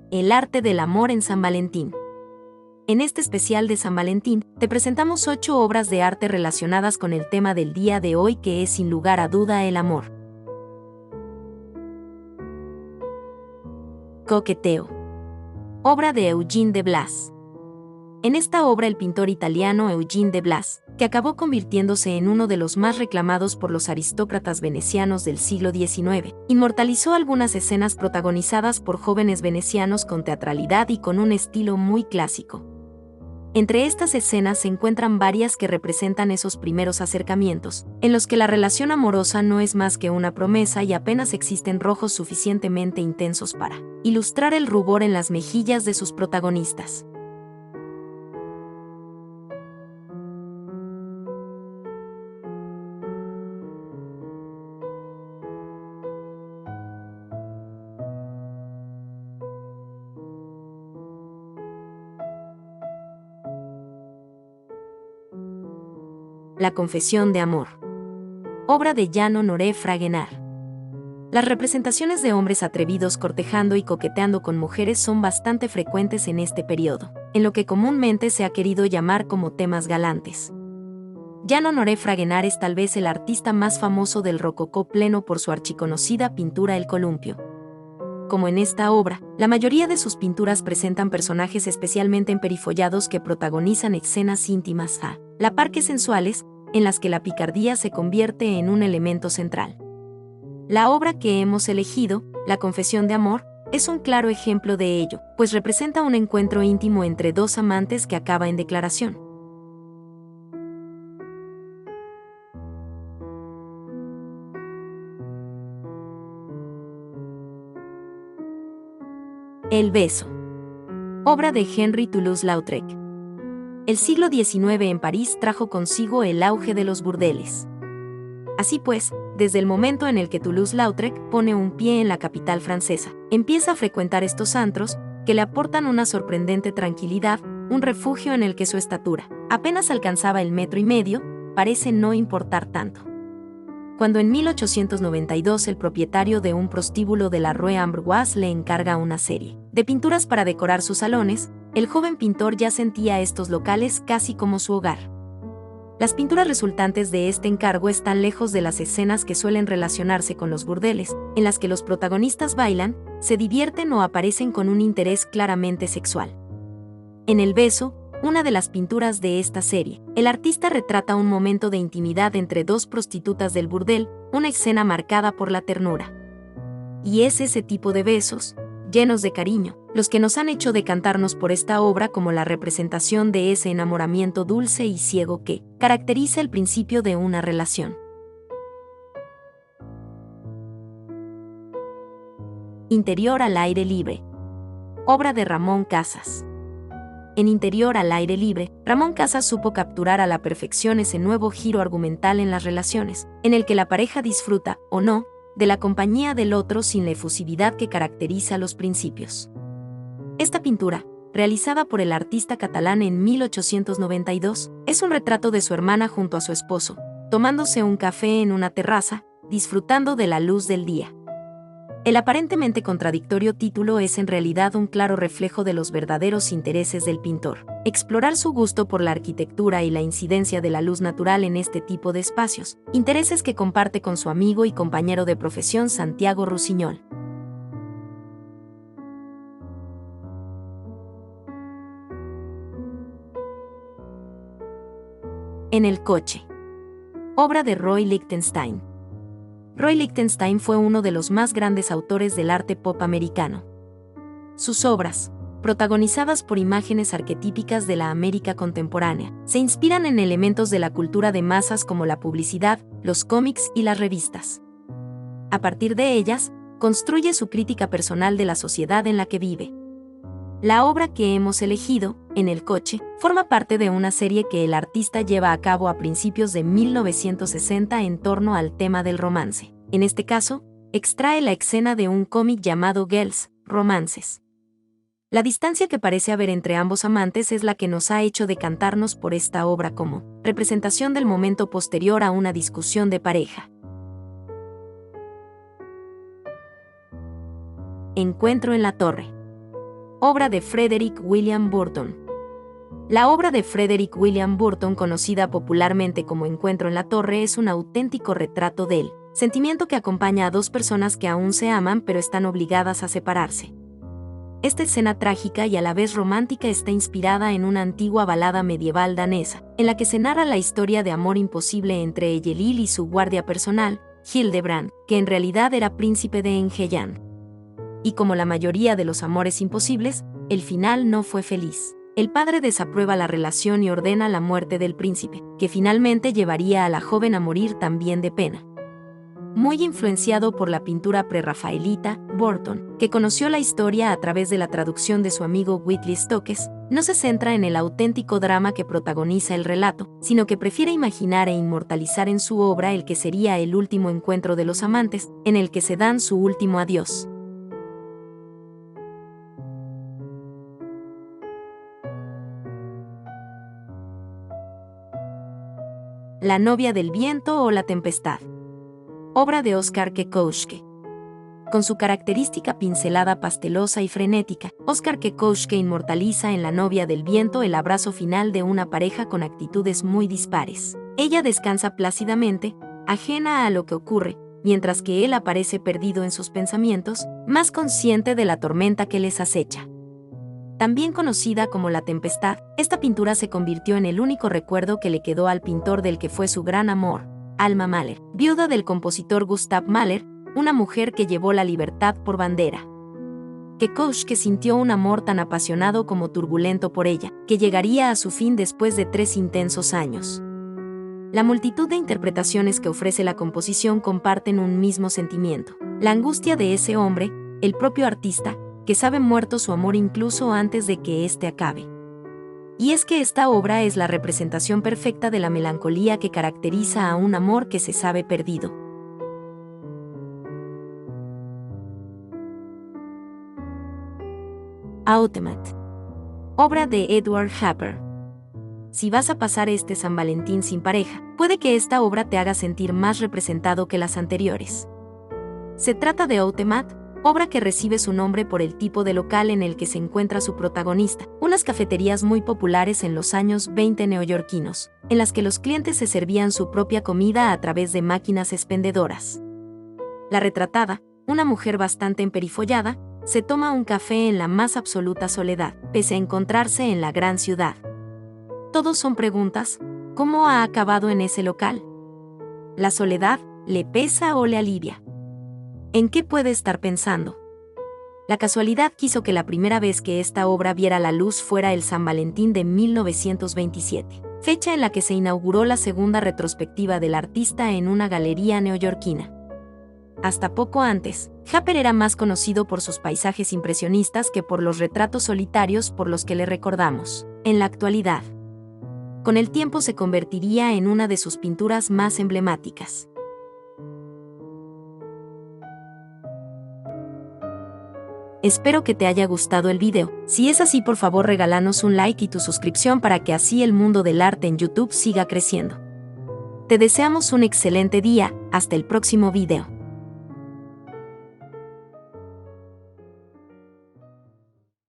El arte del amor en San Valentín. En este especial de San Valentín, te presentamos 8 obras de arte relacionadas con el tema del día de hoy, que es sin lugar a duda el amor. Coqueteo. Obra de Eugene de Blas. En esta obra, el pintor italiano Eugene de Blas, que acabó convirtiéndose en uno de los más reclamados por los aristócratas venecianos del siglo XIX, inmortalizó algunas escenas protagonizadas por jóvenes venecianos con teatralidad y con un estilo muy clásico. Entre estas escenas se encuentran varias que representan esos primeros acercamientos, en los que la relación amorosa no es más que una promesa y apenas existen rojos suficientemente intensos para ilustrar el rubor en las mejillas de sus protagonistas. La confesión de amor. Obra de Jean Honoré Fragonard. Las representaciones de hombres atrevidos cortejando y coqueteando con mujeres son bastante frecuentes en este periodo, en lo que comúnmente se ha querido llamar como temas galantes. Jean Honoré Fragonard es tal vez el artista más famoso del rococó pleno por su archiconocida pintura El Columpio. Como en esta obra, la mayoría de sus pinturas presentan personajes especialmente emperifollados que protagonizan escenas íntimas a la par que sensuales, en las que la picardía se convierte en un elemento central. La obra que hemos elegido, La confesión de amor, es un claro ejemplo de ello, pues representa un encuentro íntimo entre dos amantes que acaba en declaración. El beso. Obra de Henri Toulouse-Lautrec. El siglo XIX en París trajo consigo el auge de los burdeles. Así pues, desde el momento en el que Toulouse-Lautrec pone un pie en la capital francesa, empieza a frecuentar estos antros, que le aportan una sorprendente tranquilidad, un refugio en el que su estatura, apenas alcanzaba el 1,5 metros, parece no importar tanto. Cuando en 1892 el propietario de un prostíbulo de la Rue Ambroise le encarga una serie de pinturas para decorar sus salones, el joven pintor ya sentía estos locales casi como su hogar. Las pinturas resultantes de este encargo están lejos de las escenas que suelen relacionarse con los burdeles, en las que los protagonistas bailan, se divierten o aparecen con un interés claramente sexual. En El beso, una de las pinturas de esta serie, el artista retrata un momento de intimidad entre dos prostitutas del burdel, una escena marcada por la ternura. Y es ese tipo de besos, llenos de cariño, los que nos han hecho decantarnos por esta obra como la representación de ese enamoramiento dulce y ciego que caracteriza el principio de una relación. Interior al aire libre. Obra de Ramón Casas. En Interior al aire libre, Ramón Casas supo capturar a la perfección ese nuevo giro argumental en las relaciones, en el que la pareja disfruta, o no, de la compañía del otro sin la efusividad que caracteriza los principios. Esta pintura, realizada por el artista catalán en 1892, es un retrato de su hermana junto a su esposo, tomándose un café en una terraza, disfrutando de la luz del día. El aparentemente contradictorio título es en realidad un claro reflejo de los verdaderos intereses del pintor: explorar su gusto por la arquitectura y la incidencia de la luz natural en este tipo de espacios, intereses que comparte con su amigo y compañero de profesión Santiago Rusiñol. En el coche. Obra de Roy Lichtenstein. Roy Lichtenstein fue uno de los más grandes autores del arte pop americano. Sus obras, protagonizadas por imágenes arquetípicas de la América contemporánea, se inspiran en elementos de la cultura de masas como la publicidad, los cómics y las revistas. A partir de ellas, construye su crítica personal de la sociedad en la que vive. La obra que hemos elegido, En el coche, forma parte de una serie que el artista lleva a cabo a principios de 1960 en torno al tema del romance. En este caso, extrae la escena de un cómic llamado Girls, Romances. La distancia que parece haber entre ambos amantes es la que nos ha hecho decantarnos por esta obra como representación del momento posterior a una discusión de pareja. Encuentro en la torre. Obra de Frederick William Burton. La obra de Frederick William Burton, conocida popularmente como Encuentro en la Torre, es un auténtico retrato del sentimiento que acompaña a dos personas que aún se aman pero están obligadas a separarse. Esta escena trágica y a la vez romántica está inspirada en una antigua balada medieval danesa, en la que se narra la historia de amor imposible entre Eyelil y su guardia personal, Hildebrand, que en realidad era príncipe de Engelland. Y como la mayoría de los amores imposibles, el final no fue feliz. El padre desaprueba la relación y ordena la muerte del príncipe, que finalmente llevaría a la joven a morir también de pena. Muy influenciado por la pintura prerrafaelita, Burton, que conoció la historia a través de la traducción de su amigo Whitley Stokes, no se centra en el auténtico drama que protagoniza el relato, sino que prefiere imaginar e inmortalizar en su obra el que sería el último encuentro de los amantes, en el que se dan su último adiós. La novia del viento o la tempestad. Obra de Oskar Kekouske. Con su característica pincelada pastelosa y frenética, Oskar Kekouske inmortaliza en La novia del viento el abrazo final de una pareja con actitudes muy dispares. Ella descansa plácidamente, ajena a lo que ocurre, mientras que él aparece perdido en sus pensamientos, más consciente de la tormenta que les acecha. También conocida como La tempestad, esta pintura se convirtió en el único recuerdo que le quedó al pintor del que fue su gran amor, Alma Mahler, viuda del compositor Gustav Mahler, una mujer que llevó la libertad por bandera. Kekouske sintió un amor tan apasionado como turbulento por ella, que llegaría a su fin después de 3 intensos años. La multitud de interpretaciones que ofrece la composición comparten un mismo sentimiento: la angustia de ese hombre, el propio artista, que sabe muerto su amor incluso antes de que éste acabe. Y es que esta obra es la representación perfecta de la melancolía que caracteriza a un amor que se sabe perdido. Autemat. Obra de Edward Hopper. Si vas a pasar este San Valentín sin pareja, puede que esta obra te haga sentir más representado que las anteriores. Se trata de Autemat, obra que recibe su nombre por el tipo de local en el que se encuentra su protagonista, unas cafeterías muy populares en los años 20 neoyorquinos, en las que los clientes se servían su propia comida a través de máquinas expendedoras. La retratada, una mujer bastante emperifollada, se toma un café en la más absoluta soledad, pese a encontrarse en la gran ciudad. Todos son preguntas: ¿cómo ha acabado en ese local? ¿La soledad le pesa o le alivia? ¿En qué puede estar pensando? La casualidad quiso que la primera vez que esta obra viera la luz fuera el San Valentín de 1927, fecha en la que se inauguró la segunda retrospectiva del artista en una galería neoyorquina. Hasta poco antes, Hopper era más conocido por sus paisajes impresionistas que por los retratos solitarios por los que le recordamos. En la actualidad, con el tiempo se convertiría en una de sus pinturas más emblemáticas. Espero que te haya gustado el video. Si es así, por favor regálanos un like y tu suscripción para que así el mundo del arte en YouTube siga creciendo. Te deseamos un excelente día, hasta el próximo video.